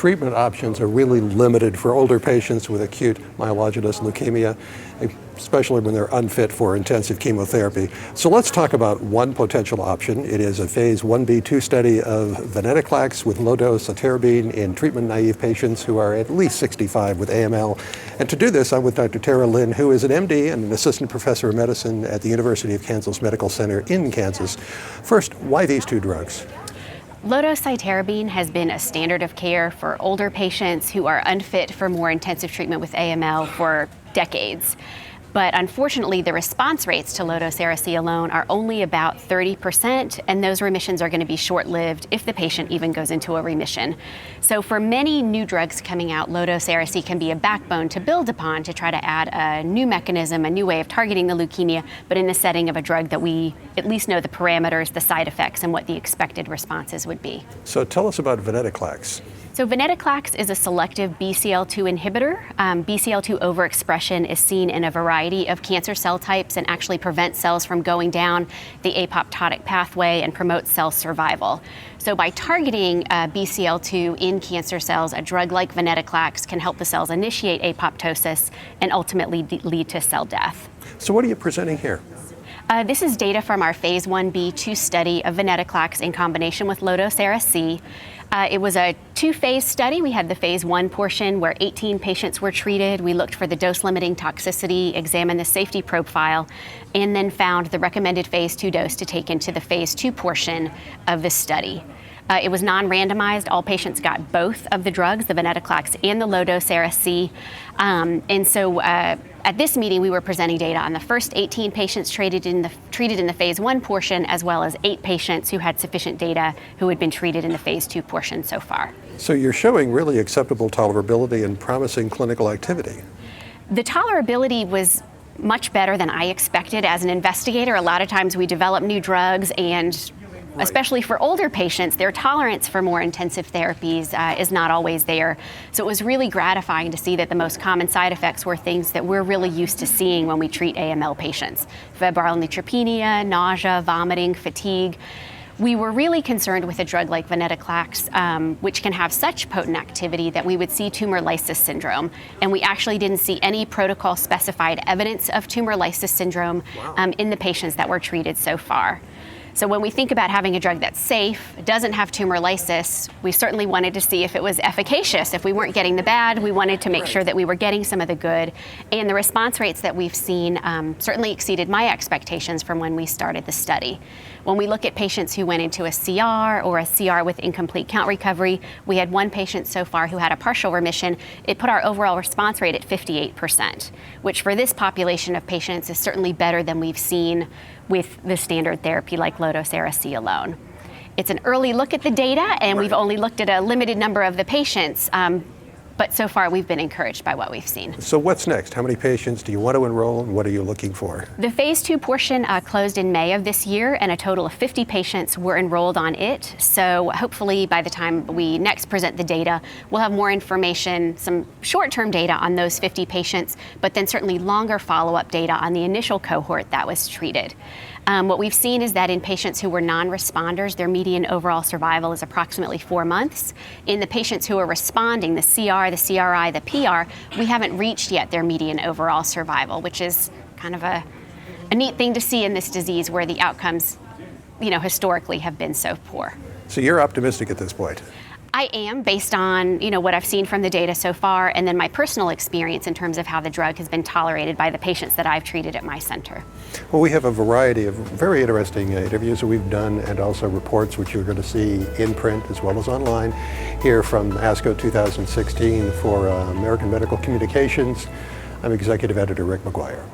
treatment options are really limited for older patients with acute myelogenous leukemia, especially when they're unfit for intensive chemotherapy. So let's talk about one potential option. It is a phase 1b/2 study of Venetoclax with low-dose Cytarabine in treatment-naive patients who are at least 65 with AML. And to do this, I'm with Dr. Tara Lin, who is an MD and an assistant professor of medicine at the University of Kansas Medical Center in Kansas. First, why these two drugs? Low-dose Cytarabine has been a standard of care for older patients who are unfit for more intensive treatment with AML for decades. But unfortunately, the response rates to low-dose Ara-C alone are only about 30%, and those remissions are going to be short-lived if the patient even goes into a remission. So for many new drugs coming out, low-dose Ara-C can be a backbone to build upon to try to add a new mechanism, a new way of targeting the leukemia, but in the setting of a drug that we at least know the parameters, the side effects, and what the expected responses would be. So tell us about Venetoclax. So Venetoclax is a selective BCL2 inhibitor. BCL2 overexpression is seen in a variety of cancer cell types and actually prevents cells from going down the apoptotic pathway and promotes cell survival. So by targeting BCL2 in cancer cells, a drug like Venetoclax can help the cells initiate apoptosis and ultimately lead to cell death. So what are you presenting here? This is data from our phase 1b/2 study of Venetoclax in combination with low-dose Ara-C. It was a two-phase study. We had the phase 1 portion where 18 patients were treated. We looked for the dose-limiting toxicity, examined the safety profile, and then found the recommended phase 2 dose to take into the phase 2 portion of the study. It was non-randomized. All patients got both of the drugs, the Venetoclax and the low-dose Ara-C. At this meeting, we were presenting data on the first 18 patients treated in the phase 1 portion, as well as 8 patients who had sufficient data who had been treated in the phase 2 portion so far. So you're showing really acceptable tolerability and promising clinical activity. The tolerability was much better than I expected as an investigator. A lot of times we develop new drugs and especially for older patients, their tolerance for more intensive therapies is not always there. So it was really gratifying to see that the most common side effects were things that we're really used to seeing when we treat AML patients: febrile neutropenia, nausea, vomiting, fatigue. We were really concerned with a drug like Venetoclax, which can have such potent activity that we would see tumor lysis syndrome. And we actually didn't see any protocol-specified evidence of tumor lysis syndrome in the patients that were treated so far. So when we think about having a drug that's safe, doesn't have tumor lysis, we certainly wanted to see if it was efficacious. If we weren't getting the bad, we wanted to make sure that we were getting some of the good. And the response rates that we've seen certainly exceeded my expectations from when we started the study. When we look at patients who went into a CR or a CR with incomplete count recovery, we had one patient so far who had a partial remission. It put our overall response rate at 58%, which for this population of patients is certainly better than we've seen with the standard therapy like low-dose Ara-C alone. It's an early look at the data, and we've only looked at a limited number of the patients, but so far we've been encouraged by what we've seen. So what's next? How many patients do you want to enroll, and what are you looking for? The phase 2 portion closed in May of this year, and a total of 50 patients were enrolled on it. So hopefully by the time we next present the data, we'll have more information, some short-term data on those 50 patients, but then certainly longer follow-up data on the initial cohort that was treated. What we've seen is that in patients who were non-responders, their median overall survival is approximately 4 months. In the patients who are responding, the CR, the CRI, the PR, we haven't reached yet their median overall survival, which is kind of a neat thing to see in this disease where the outcomes, historically have been so poor. So you're optimistic at this point? I am, based on what I've seen from the data so far, and then my personal experience in terms of how the drug has been tolerated by the patients that I've treated at my center. Well, we have a variety of very interesting interviews that we've done, and also reports which you're going to see in print as well as online here from ASCO 2016 for American Medical Communications. I'm Executive Editor Rick McGuire.